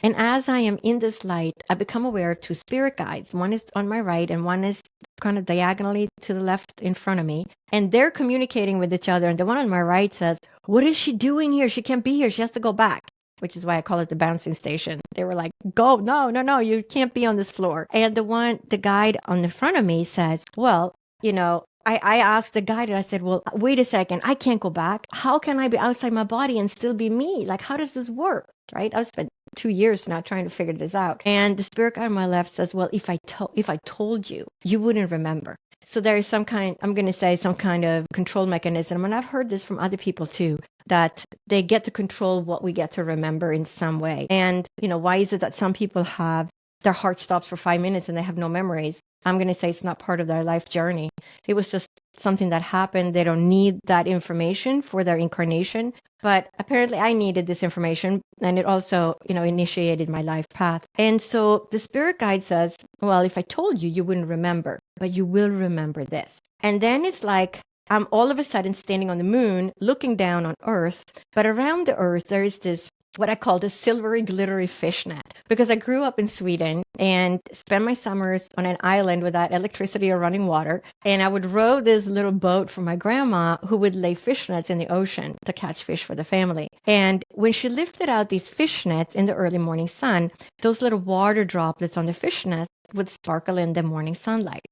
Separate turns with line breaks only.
And as I am in this light, I become aware of two spirit guides. One is on my right and one is kind of diagonally to the left in front of me. And they're communicating with each other. And the one on my right says, "What is she doing here? She can't be here. She has to go back." Which is why I call it the bouncing station. They were like, "Go, no, no, no, you can't be on this floor." And the guide on the front of me says, "Well, I asked the guide and I said, well, wait a second, I can't go back. How can I be outside my body and still be me? Like, how does this work?" Right? I've spent 2 years now trying to figure this out. And the spirit guide on my left says, "Well, if I told you, you wouldn't remember." So there is some kind, I'm going to say, some kind of control mechanism. And I've heard this from other people too, that they get to control what we get to remember in some way. And, why is it that some people have their heart stops for 5 minutes and they have no memories? I'm going to say it's not part of their life journey. It was just something that happened. They don't need that information for their incarnation. But apparently I needed this information, and it also, initiated my life path. And so the spirit guide says, "Well, if I told you, you wouldn't remember, but you will remember this." And then it's like I'm all of a sudden standing on the moon, looking down on Earth. But around the Earth, there is this, what I call the silvery, glittery fishnet, because I grew up in Sweden and spent my summers on an island without electricity or running water. And I would row this little boat for my grandma, who would lay fishnets in the ocean to catch fish for the family. And when she lifted out these fishnets in the early morning sun, those little water droplets on the fishnets would sparkle in the morning sunlight.